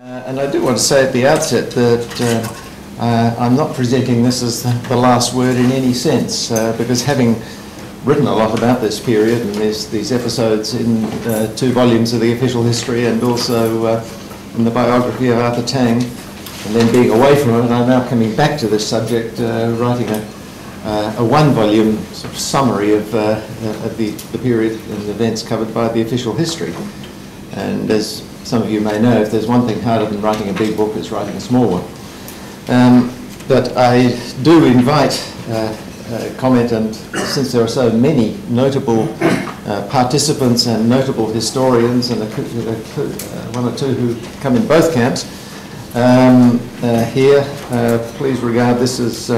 And I do want to say at the outset that I'm not presenting this as the last word in any sense, because having written a lot about this period, and there's these episodes in 2 volumes of the official history and also in the biography of Arthur Tang, and then being away from it, I'm now coming back to this subject, writing a 1-volume sort of summary of the period and events covered by the official history. And as some of you may know, if there's one thing harder than writing a big book, it's writing a small one. But I do invite comment, and since there are so many notable participants and notable historians, and one or two who come in both camps here, please regard this as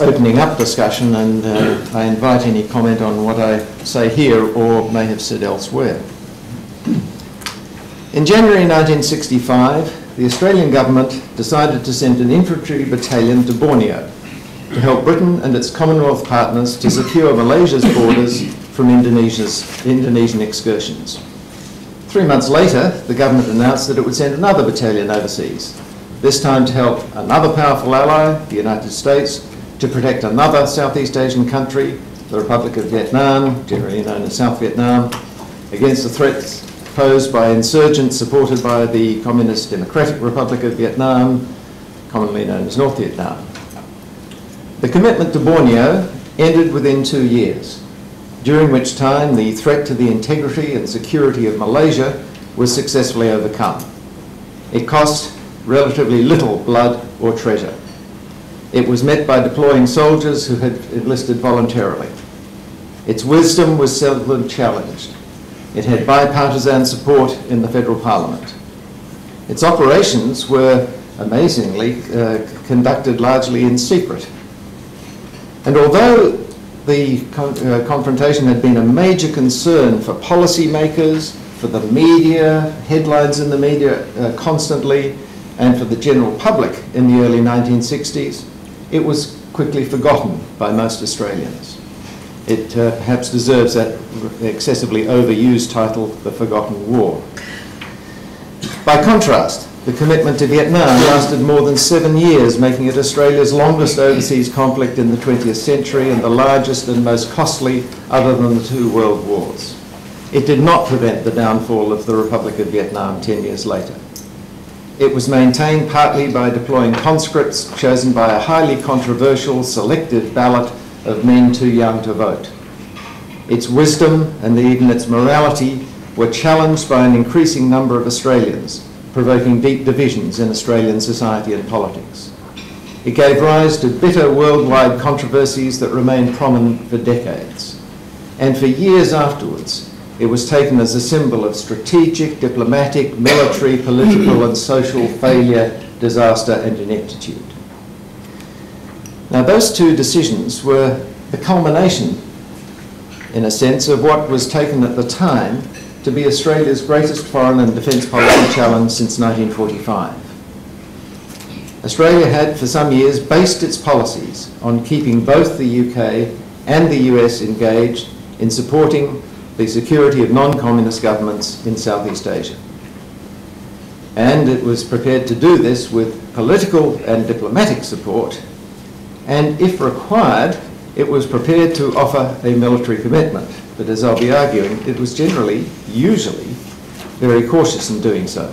opening up discussion, and I invite any comment on what I say here or may have said elsewhere. In January 1965, the Australian government decided to send an infantry battalion to Borneo to help Britain and its Commonwealth partners to secure Malaysia's borders from Indonesian excursions. 3 months later, the government announced that it would send another battalion overseas, this time to help another powerful ally, the United States, to protect another Southeast Asian country, the Republic of Vietnam, generally known as South Vietnam, against the threats posed by insurgents supported by the Communist Democratic Republic of Vietnam, commonly known as North Vietnam. The commitment to Borneo ended within 2 years, during which time the threat to the integrity and security of Malaysia was successfully overcome. It cost relatively little blood or treasure. It was met by deploying soldiers who had enlisted voluntarily. Its wisdom was seldom challenged. It had bipartisan support in the federal parliament. Its operations were amazingly conducted largely in secret. And although the confrontation had been a major concern for policymakers, for the media, headlines in the media constantly, and for the general public in the early 1960s, it was quickly forgotten by most Australians. It perhaps deserves that excessively overused title, The Forgotten War. By contrast, the commitment to Vietnam lasted more than 7 years, making it Australia's longest overseas conflict in the 20th century and the largest and most costly other than the 2 world wars. It did not prevent the downfall of the Republic of Vietnam 10 years later. It was maintained partly by deploying conscripts chosen by a highly controversial selective ballot of men too young to vote. Its wisdom and even its morality were challenged by an increasing number of Australians, provoking deep divisions in Australian society and politics. It gave rise to bitter worldwide controversies that remained prominent for decades. And for years afterwards, it was taken as a symbol of strategic, diplomatic, military, political and social failure, disaster and ineptitude. Now those 2 decisions were the culmination, in a sense, of what was taken at the time to be Australia's greatest foreign and defence policy challenge since 1945. Australia had for some years based its policies on keeping both the UK and the US engaged in supporting the security of non-communist governments in Southeast Asia. And it was prepared to do this with political and diplomatic support, and if required, it was prepared to offer a military commitment. But as I'll be arguing, it was usually, very cautious in doing so.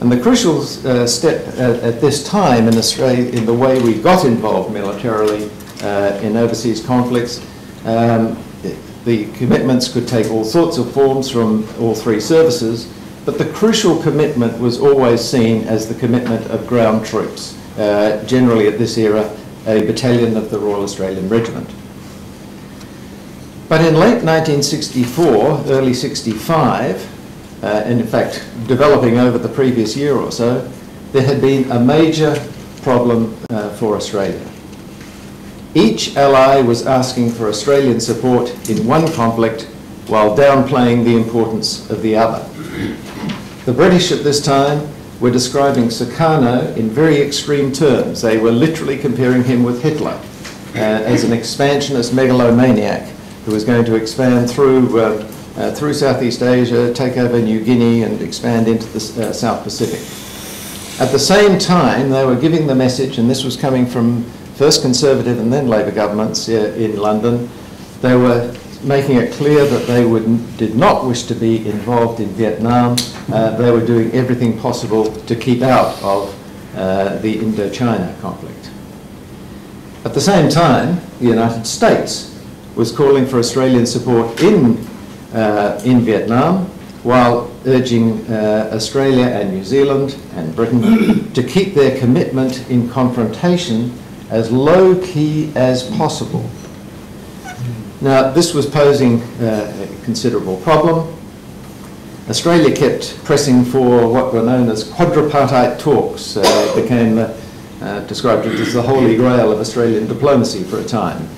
And the crucial step at this time in Australia, in the way we got involved militarily in overseas conflicts, the commitments could take all sorts of forms from all 3 services, but the crucial commitment was always seen as the commitment of ground troops, generally at this era a battalion of the Royal Australian Regiment. But in late 1964, early 65, and in fact developing over the previous year or so, there had been a major problem for Australia. Each ally was asking for Australian support in one conflict while downplaying the importance of the other. The British at this time were describing Sukarno in very extreme terms. They were literally comparing him with Hitler as an expansionist megalomaniac who was going to expand through through Southeast Asia, take over New Guinea and expand into the South Pacific. At the same time, they were giving the message, and this was coming from first Conservative and then Labour governments in London, they were making it clear that they did not wish to be involved in Vietnam. They were doing everything possible to keep out of the Indochina conflict. At the same time, the United States was calling for Australian support in Vietnam, while urging Australia and New Zealand and Britain to keep their commitment in confrontation as low-key as possible. Now, this was posing a considerable problem. Australia kept pressing for what were known as quadripartite talks. It became described as the holy grail of Australian diplomacy for a time,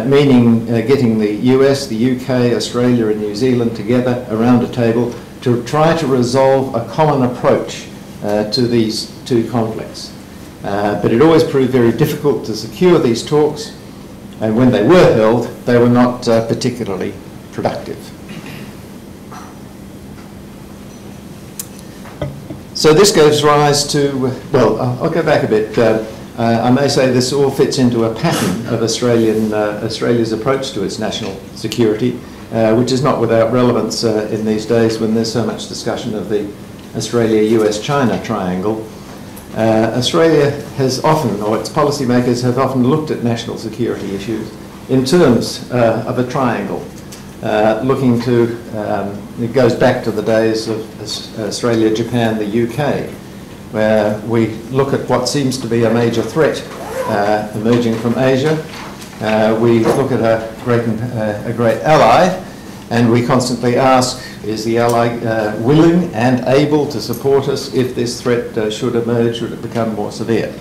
meaning getting the US, the UK, Australia and New Zealand together around a table to try to resolve a common approach to these two conflicts. But it always proved very difficult to secure these talks, and when they were held, they were not particularly productive. So this gives rise to, well, I'll go back a bit. I may say this all fits into a pattern of Australia's approach to its national security, which is not without relevance in these days when there's so much discussion of the Australia-US-China triangle. Australia has often, or its policymakers have often looked at national security issues in terms of a triangle, looking to, it goes back to the days of Australia, Japan, the UK, where we look at what seems to be a major threat emerging from Asia. We look at a great ally, and we constantly ask, is the ally willing and able to support us if this threat should emerge, should it become more severe?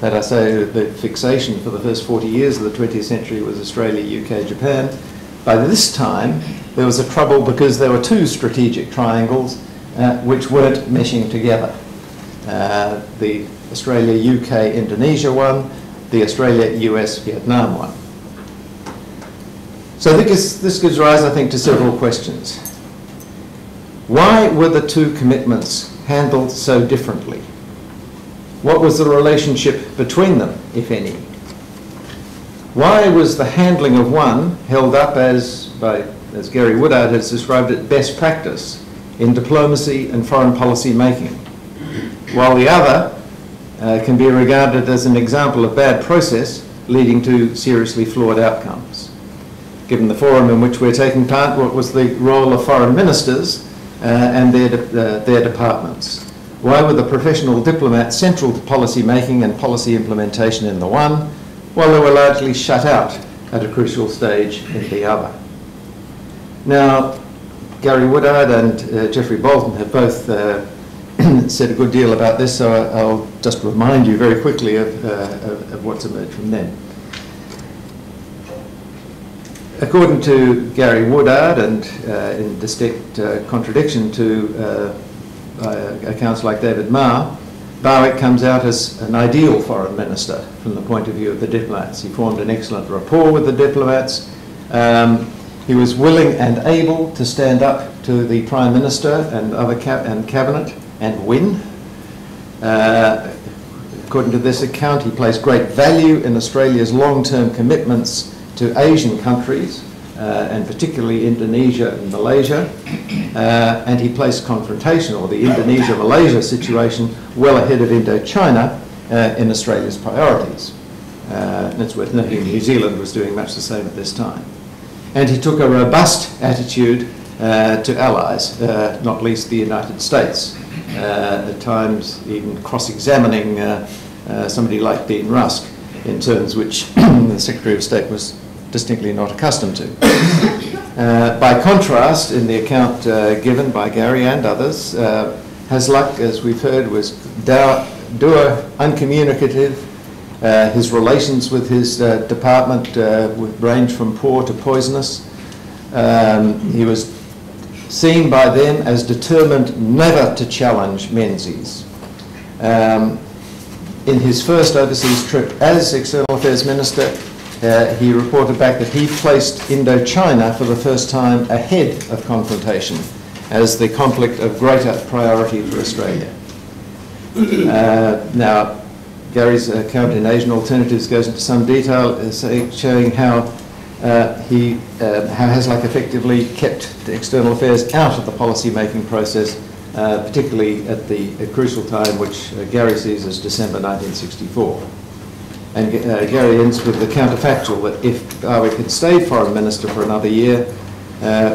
That I say the fixation for the first 40 years of the 20th century was Australia, UK, Japan. By this time, there was a trouble because there were two strategic triangles which weren't meshing together. The Australia, UK, Indonesia one, the Australia, US, Vietnam one. So I think this gives rise, I think, to several questions. Why were the two commitments handled so differently? What was the relationship between them, if any? Why was the handling of one held up as Gary Woodard has described it, best practice in diplomacy and foreign policy making, while the other can be regarded as an example of bad process leading to seriously flawed outcomes? Given the forum in which we're taking part, what was the role of foreign ministers and their departments? Why were the professional diplomats central to policy making and policy implementation in the one, while they were largely shut out at a crucial stage in the other? Now, Gary Woodard and Geoffrey Bolton have both said a good deal about this, so I'll just remind you very quickly of what's emerged from them. According to Gary Woodard, and in distinct contradiction to accounts like David Marr, Barwick comes out as an ideal foreign minister from the point of view of the diplomats. He formed an excellent rapport with the diplomats. He was willing and able to stand up to the Prime Minister and other cabinet and win. According to this account, he placed great value in Australia's long-term commitments to Asian countries, and particularly Indonesia and Malaysia, and he placed confrontation, or the Indonesia-Malaysia situation, well ahead of Indochina in Australia's priorities. And it's worth noting New Zealand was doing much the same at this time. And he took a robust attitude to allies, not least the United States, at times even cross-examining somebody like Dean Rusk in terms which the Secretary of State was distinctly not accustomed to. By contrast, in the account given by Gary and others, Hasluck, as we've heard, was dour, uncommunicative. His relations with his department ranged from poor to poisonous. He was seen by them as determined never to challenge Menzies. In his first overseas trip as External Affairs Minister, he reported back that he placed Indochina for the first time ahead of confrontation as the conflict of greater priority for Australia. Now, Gary's account in Asian Alternatives goes into some detail, showing how how Hasluck effectively kept the external affairs out of the policy-making process, particularly at the crucial time which Gary sees as December 1964. And Gary ends with the counterfactual that if Barwick had stayed Foreign Minister for another year,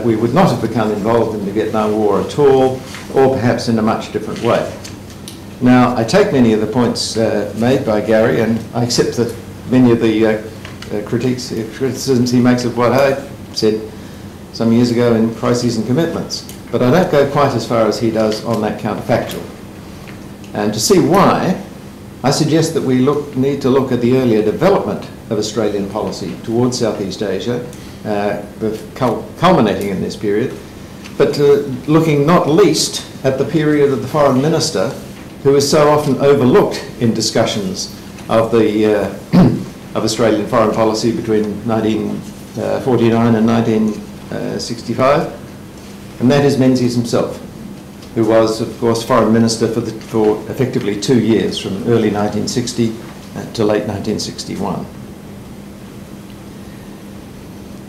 we would not have become involved in the Vietnam War at all, or perhaps in a much different way. Now, I take many of the points made by Gary, and I accept that many of the criticisms he makes of what I said some years ago in Crises and Commitments. But I don't go quite as far as he does on that counterfactual. And to see why, I suggest that we need to look at the earlier development of Australian policy towards Southeast Asia, culminating in this period, but looking not least at the period of the Foreign Minister, who is so often overlooked in discussions of the of Australian foreign policy between 1949 and 1965, and that is Menzies himself, who was, of course, Foreign Minister for effectively 2 years, from early 1960 to late 1961.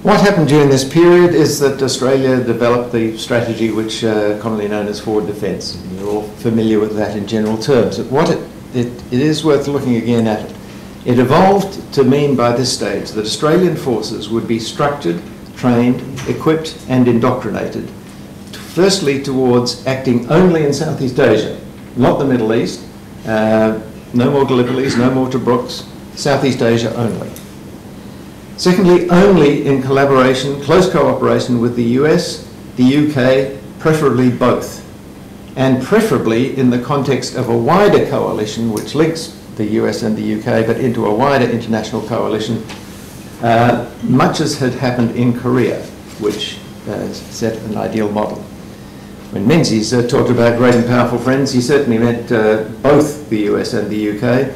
What happened during this period is that Australia developed the strategy which commonly known as forward defence. You're all familiar with that in general terms. What it is worth looking again at it. It evolved to mean by this stage that Australian forces would be structured, trained, equipped and indoctrinated, firstly towards acting only in Southeast Asia, not the Middle East, no more Gallipolis, no more Tobruks, Southeast Asia only. Secondly, only in collaboration, close cooperation with the US, the UK, preferably both, and preferably in the context of a wider coalition which links the US and the UK, but into a wider international coalition, much as had happened in Korea, which set an ideal model. When Menzies talked about great and powerful friends, he certainly meant both the US and the UK.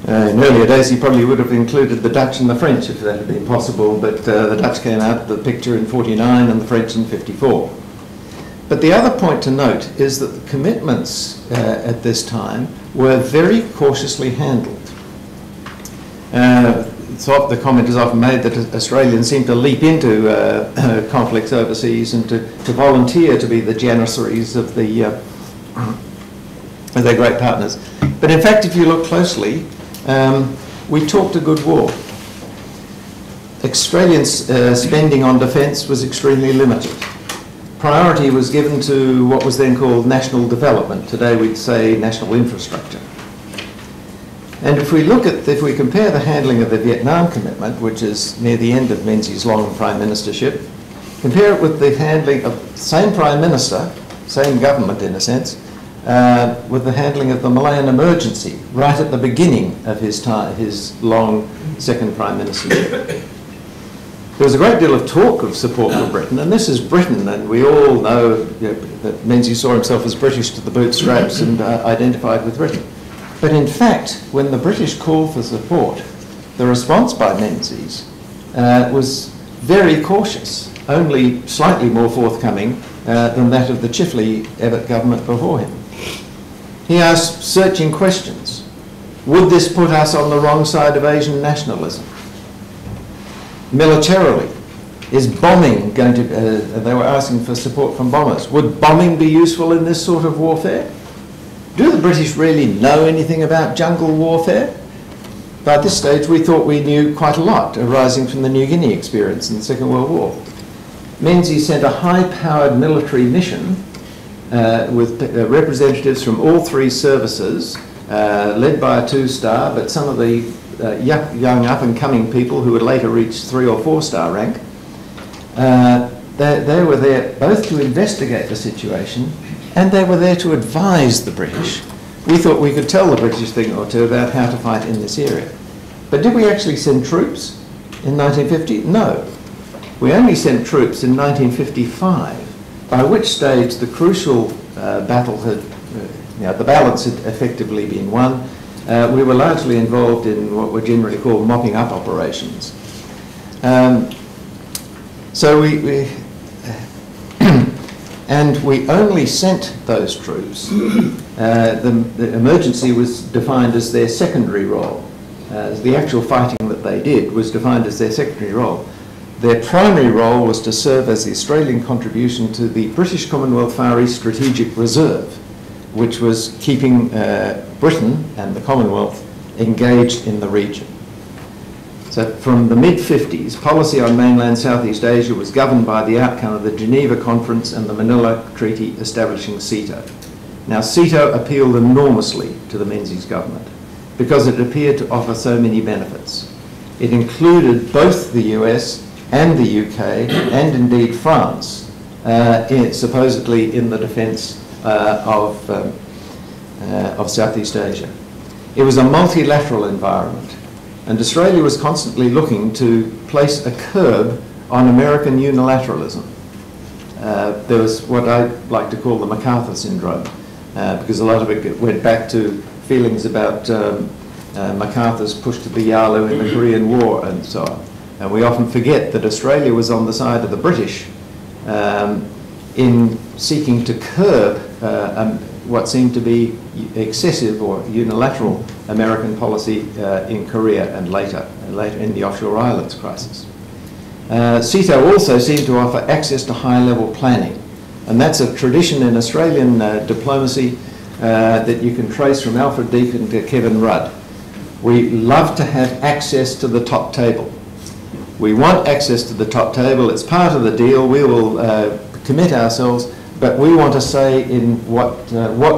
In earlier days, he probably would have included the Dutch and the French if that had been possible, but the Dutch came out of the picture in '49 and the French in '54. But the other point to note is that the commitments at this time were very cautiously handled. The comment is often made that Australians seem to leap into conflicts overseas and to volunteer to be the janissaries of their great partners. But in fact, if you look closely, we talked a good war. Australians' spending on defence was extremely limited. Priority was given to what was then called national development. Today we'd say national infrastructure. And if we compare the handling of the Vietnam commitment, which is near the end of Menzies' long prime ministership, compare it with the handling of the same prime minister, same government in a sense, with the handling of the Malayan emergency right at the beginning of his long second prime ministership. There was a great deal of talk of support for Britain, and this is Britain, and we all know that Menzies saw himself as British to the bootstraps and identified with Britain. But in fact, when the British called for support, the response by Menzies was very cautious, only slightly more forthcoming than that of the Chifley-Evatt government before him. He asked searching questions. Would this put us on the wrong side of Asian nationalism? Militarily, is bombing going to, they were asking for support from bombers, would bombing be useful in this sort of warfare? Do the British really know anything about jungle warfare? By this stage we thought we knew quite a lot arising from the New Guinea experience in the Second World War. Menzies sent a high-powered military mission with representatives from all three services, led by a 2-star, but some of the young up-and-coming people who would later reach 3- or 4-star rank. They were there both to investigate the situation and they were there to advise the British. We thought we could tell the British a thing or two about how to fight in this area. But did we actually send troops in 1950? No. We only sent troops in 1955, by which stage the crucial battle had, the balance had effectively been won, we were largely involved in what were generally called mopping up operations. So and we only sent those troops. The emergency was defined as their secondary role. The actual fighting that they did was defined as their secondary role. Their primary role was to serve as the Australian contribution to the British Commonwealth Far East Strategic Reserve, which was keeping Britain and the Commonwealth engaged in the region. So from the mid-50s, policy on mainland Southeast Asia was governed by the outcome of the Geneva Conference and the Manila Treaty establishing SEATO. Now, SEATO appealed enormously to the Menzies government because it appeared to offer so many benefits. It included both the US and the UK, and indeed France, supposedly in the defence of Southeast Asia. It was a multilateral environment, and Australia was constantly looking to place a curb on American unilateralism. There was what I like to call the MacArthur syndrome, because a lot of it went back to feelings about MacArthur's push to the Yalu in the Korean War and so on. And we often forget that Australia was on the side of the British in seeking to curb what seemed to be excessive or unilateral American policy in Korea and later in the offshore islands crisis. SEATO also seemed to offer access to high-level planning, and that's a tradition in Australian diplomacy that you can trace from Alfred Deakin to Kevin Rudd. We love to have access to the top table. We want access to the top table. It's part of the deal. We will commit ourselves, but we want to say in what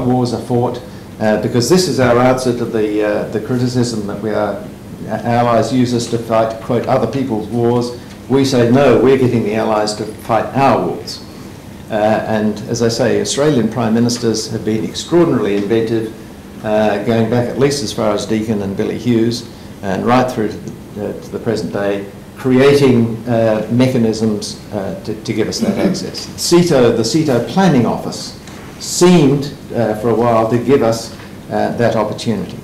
wars are fought, because this is our answer to the criticism that our allies use us to fight, quote, other people's wars. We say, no, we're getting the allies to fight our wars. And as I say, Australian Prime Ministers have been extraordinarily inventive, going back at least as far as Deakin and Billy Hughes, and right through to the present day, creating mechanisms to give us that access. SEATO, the SEATO Planning Office, seemed for a while to give us that opportunity.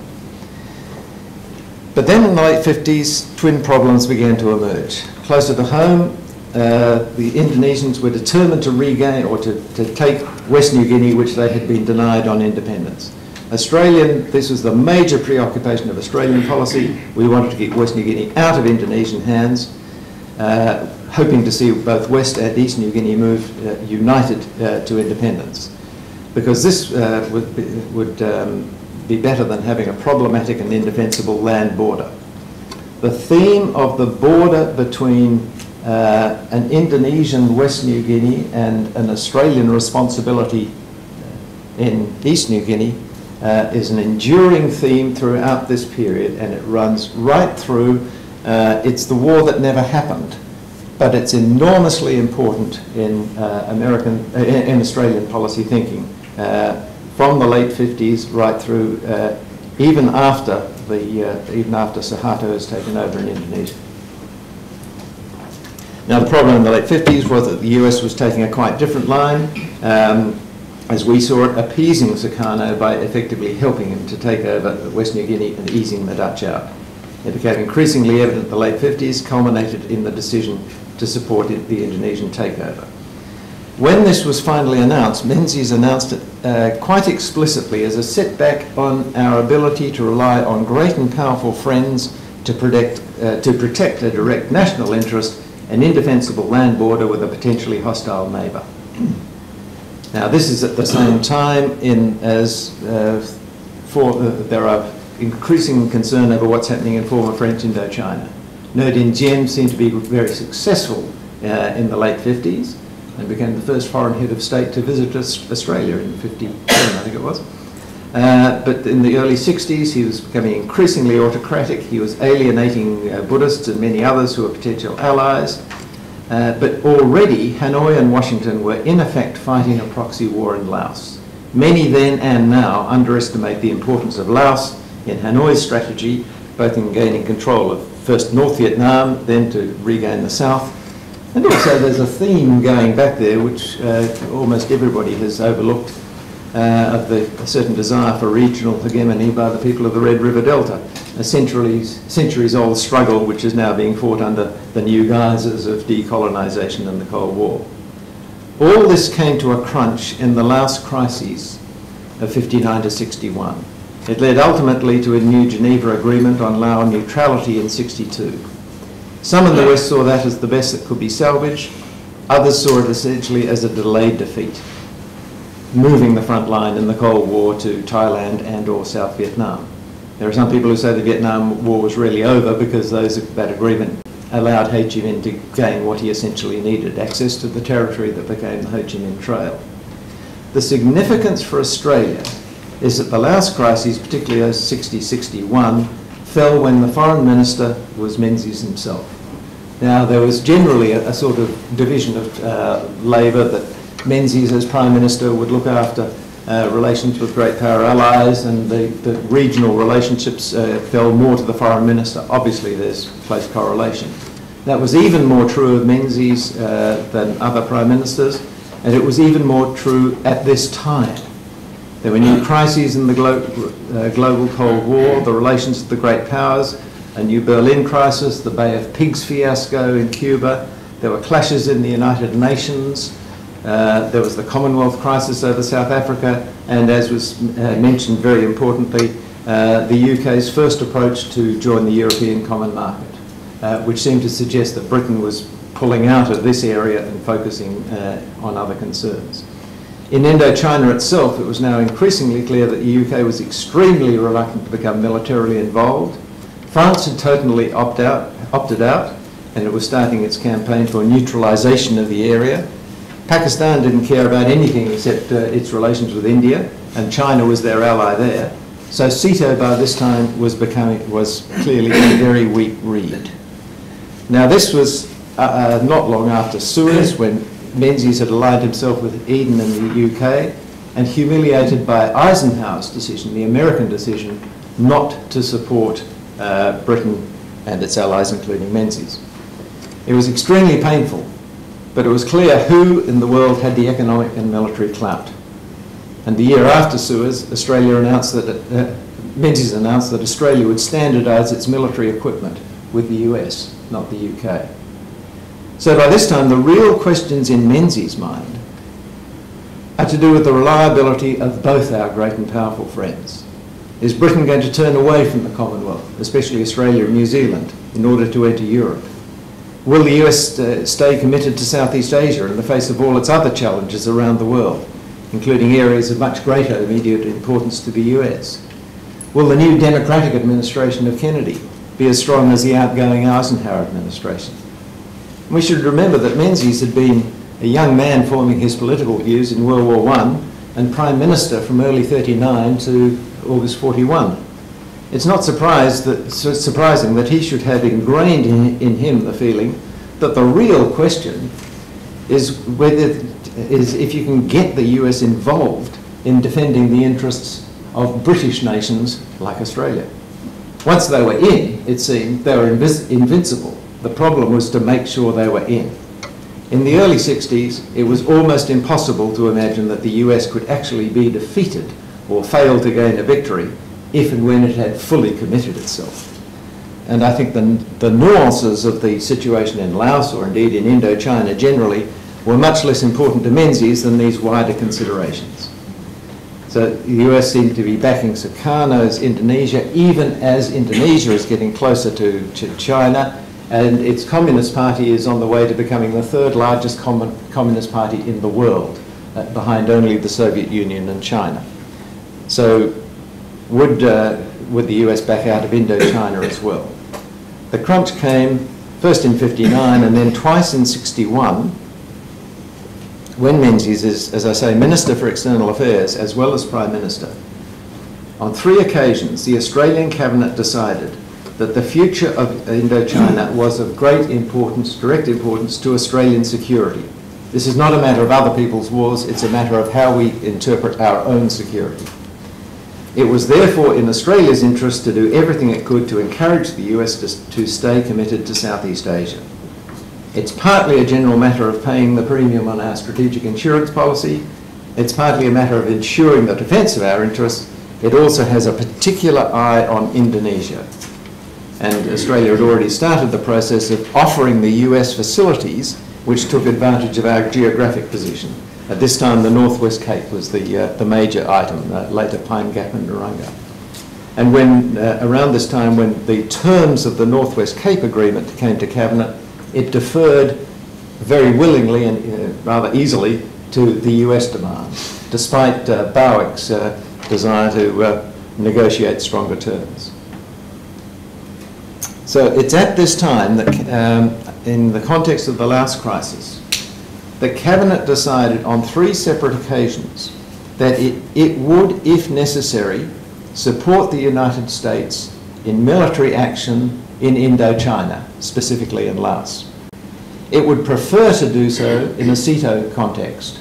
But then in the late 50s, twin problems began to emerge. Closer to home, the Indonesians were determined to regain or to take West New Guinea, which they had been denied on independence. This was the major preoccupation of Australian policy. We wanted to keep West New Guinea out of Indonesian hands, hoping to see both West and East New Guinea move united to independence, because this would be better than having a problematic and indefensible land border. The theme of the border between an Indonesian West New Guinea and an Australian responsibility in East New Guinea is an enduring theme throughout this period, and it runs right through. It's the war that never happened, but it's enormously important in in Australian policy thinking from the late 50s right through even after Suharto has taken over in Indonesia. Now, the problem in the late 50s was that the US was taking a quite different line, as we saw it, appeasing Sukarno by effectively helping him to take over West New Guinea and easing the Dutch out. It became increasingly evident in the late 50s, culminated in the decision to support the Indonesian takeover. When this was finally announced, Menzies announced it quite explicitly as a setback on our ability to rely on great and powerful friends to protect a direct national interest, an indefensible land border with a potentially hostile neighbour. Now, this is at the same time there are increasing concern over what's happening in former French Indochina. Ngo Dinh Diem seemed to be very successful in the late 50s and became the first foreign head of state to visit Australia in 57, I think it was. But in the early 60s, he was becoming increasingly autocratic. He was alienating Buddhists and many others who were potential allies. But already, Hanoi and Washington were in effect fighting a proxy war in Laos. Many then and now underestimate the importance of Laos in Hanoi's strategy, both in gaining control of first North Vietnam, then to regain the South. And also there's a theme going back there which almost everybody has overlooked. of a certain desire for regional hegemony by the people of the Red River Delta, a centuries-old struggle which is now being fought under the new guises of decolonisation and the Cold War. All this came to a crunch in the Laos crises of 59 to 61. It led ultimately to a new Geneva Agreement on Lao neutrality in 62. Some in the West saw that as the best that could be salvaged. Others saw it essentially as a delayed defeat, moving the front line in the Cold War to Thailand and or South Vietnam. There are some people who say the Vietnam War was really over because that agreement allowed Ho Chi Minh to gain what he essentially needed, access to the territory that became the Ho Chi Minh Trail. The significance for Australia is that the Laos crises, particularly 60-61, fell when the foreign minister was Menzies himself. Now, there was generally a sort of division of labour that Menzies as Prime Minister would look after relations with great power allies, and the regional relationships fell more to the Foreign Minister. Obviously, there's close correlation. That was even more true of Menzies than other Prime Ministers, and it was even more true at this time. There were new crises in the global Cold War, the relations of the great powers, a new Berlin crisis, the Bay of Pigs fiasco in Cuba. There were clashes in the United Nations. There was the Commonwealth crisis over South Africa, and as was mentioned very importantly, the UK's first approach to join the European Common Market, which seemed to suggest that Britain was pulling out of this area and focusing on other concerns. In Indochina itself, it was now increasingly clear that the UK was extremely reluctant to become militarily involved. France had totally opted out, and it was starting its campaign for neutralisation of the area. Pakistan didn't care about anything except its relations with India, and China was their ally there. So SEATO by this time was clearly a very weak reed. Now this was not long after Suez, when Menzies had allied himself with Eden in the UK, and humiliated by Eisenhower's decision, the American decision, not to support Britain and its allies, including Menzies. It was extremely painful, but it was clear who in the world had the economic and military clout. And the year after Suez, Australia announced that, Menzies announced that Australia would standardise its military equipment with the US, not the UK. So by this time, the real questions in Menzies' mind are to do with the reliability of both our great and powerful friends. Is Britain going to turn away from the Commonwealth, especially Australia and New Zealand, in order to enter Europe? Will the US stay committed to Southeast Asia in the face of all its other challenges around the world, including areas of much greater immediate importance to the US? Will the new Democratic administration of Kennedy be as strong as the outgoing Eisenhower administration? We should remember that Menzies had been a young man forming his political views in World War I and Prime Minister from early 39 to August 41. It's not surprising that he should have ingrained in him the feeling that the real question is if you can get the US involved in defending the interests of British nations like Australia. Once they were in, it seemed, they were invincible. The problem was to make sure they were in. In the early 60s, it was almost impossible to imagine that the US could actually be defeated or fail to gain a victory if and when it had fully committed itself. And I think the nuances of the situation in Laos, or indeed in Indochina generally, were much less important to Menzies than these wider considerations. So the US seemed to be backing Sukarno's Indonesia, even as Indonesia is getting closer to China, and its Communist Party is on the way to becoming the third largest communist party in the world, behind only the Soviet Union and China. So would the US back out of Indochina as well? The crunch came first in 59 and then twice in 61, when Menzies is, as I say, Minister for External Affairs as well as Prime Minister. On 3 occasions, the Australian Cabinet decided that the future of Indochina was of great importance, direct importance to Australian security. This is not a matter of other people's wars, it's a matter of how we interpret our own security. It was therefore in Australia's interest to do everything it could to encourage the US to stay committed to Southeast Asia. It's partly a general matter of paying the premium on our strategic insurance policy, it's partly a matter of ensuring the defence of our interests. It also has a particular eye on Indonesia. And Australia had already started the process of offering the US facilities which took advantage of our geographic position. At this time, the Northwest Cape was the major item, later Pine Gap and Narungga. And when, around this time, when the terms of the Northwest Cape Agreement came to Cabinet, it deferred very willingly and rather easily to the US demands, despite Bowick's desire to negotiate stronger terms. So it's at this time that, in the context of the last crisis, the Cabinet decided on 3 separate occasions that it would, if necessary, support the United States in military action in Indochina, specifically in Laos. It would prefer to do so in a CETO context,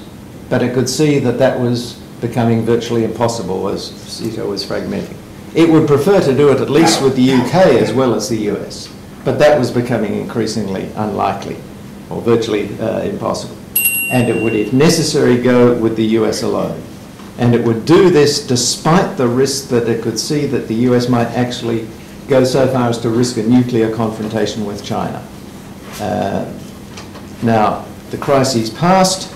but it could see that that was becoming virtually impossible as CETO was fragmenting. It would prefer to do it at least with the UK as well as the US, but that was becoming increasingly unlikely, or virtually impossible. And it would, if necessary, go with the US alone. And it would do this despite the risk that it could see that the US might actually go so far as to risk a nuclear confrontation with China. Now, the crises passed.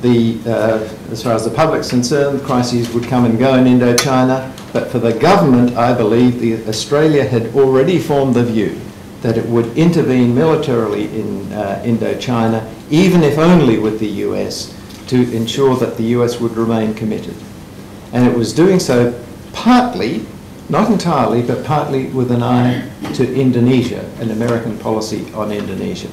As far as the public's concerned, crises would come and go in Indochina, but for the government, I believe Australia had already formed the view that it would intervene militarily in Indochina, even if only with the US, to ensure that the US would remain committed. And it was doing so partly, not entirely, but partly with an eye to Indonesia, an American policy on Indonesia.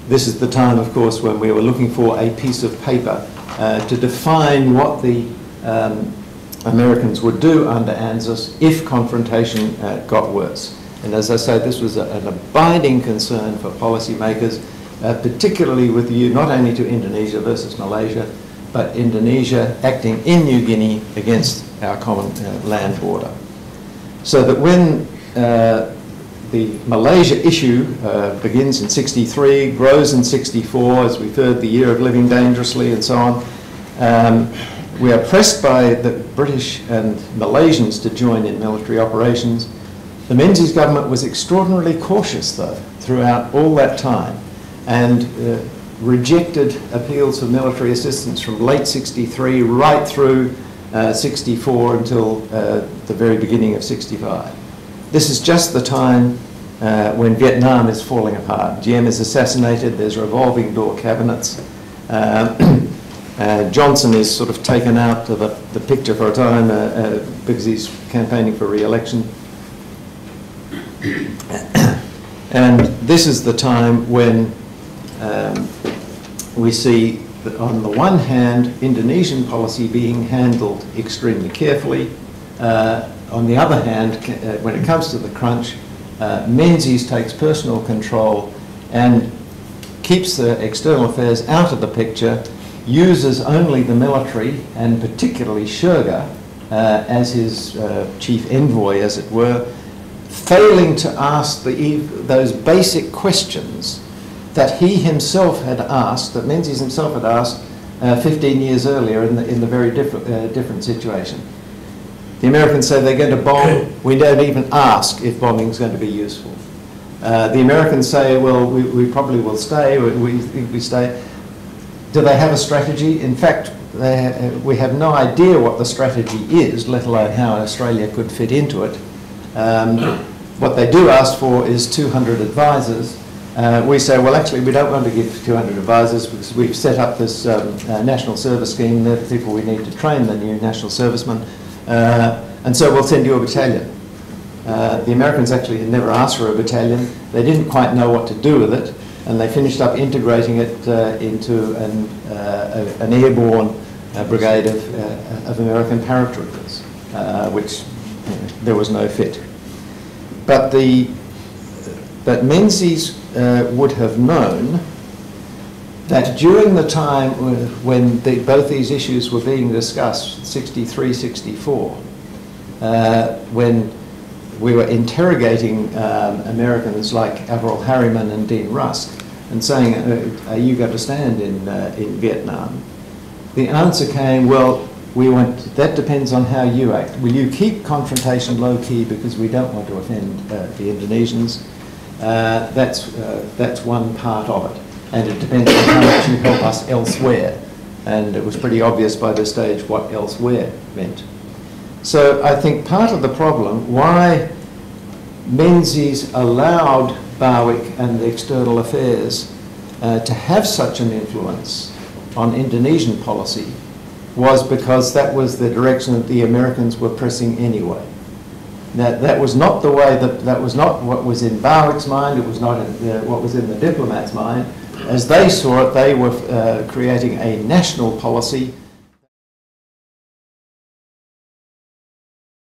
This is the time, of course, when we were looking for a piece of paper to define what the Americans would do under ANZUS if confrontation got worse. And as I say, this was an abiding concern for policymakers, particularly with view not only to Indonesia versus Malaysia, but Indonesia acting in New Guinea against our common land border. So that when the Malaysia issue begins in '63, grows in '64, as we've heard, the year of living dangerously and so on, we are pressed by the British and Malaysians to join in military operations. The Menzies government was extraordinarily cautious, though, throughout all that time, and rejected appeals for military assistance from late '63 right through '64 until the very beginning of '65. This is just the time when Vietnam is falling apart. GM is assassinated, there's revolving door cabinets. Johnson is sort of taken out of the picture for a time because he's campaigning for re-election. And this is the time when we see that on the one hand, Indonesian policy being handled extremely carefully. On the other hand, when it comes to the crunch, Menzies takes personal control and keeps the external affairs out of the picture, uses only the military, and particularly Sherga, as his chief envoy, as it were, failing to ask those basic questions that he himself had asked, that Menzies himself had asked 15 years earlier in the very different situation. The Americans say they're going to bomb. We don't even ask if bombing is going to be useful. The Americans say, well, we probably will stay. We stay. Do they have a strategy? In fact, we have no idea what the strategy is, let alone how Australia could fit into it. What they do ask for is 200 advisors. We say, well, actually, we don't want to give 200 advisors because we've set up this national service scheme. They're the people we need to train the new national servicemen. And so we'll send you a battalion. The Americans actually had never asked for a battalion. They didn't quite know what to do with it, and they finished up integrating it into an airborne brigade of American paratroopers, which there was no fit. But Menzies would have known that during the time when both these issues were being discussed, 63, 64, when we were interrogating Americans like Averell Harriman and Dean Rusk and saying, are you going to stand in Vietnam? the answer came, well, that depends on how you act. Will you keep confrontation low-key because we don't want to offend the Indonesians? That's one part of it. And it depends on how much you help us elsewhere. And it was pretty obvious by this stage what elsewhere meant. So I think part of the problem, why Menzies allowed Barwick and the External Affairs to have such an influence on Indonesian policy, was because that was the direction that the Americans were pressing anyway. That was not the way that was not what was in Barwick's mind. It was not what was in the diplomats' mind. As they saw it, they were creating a national policy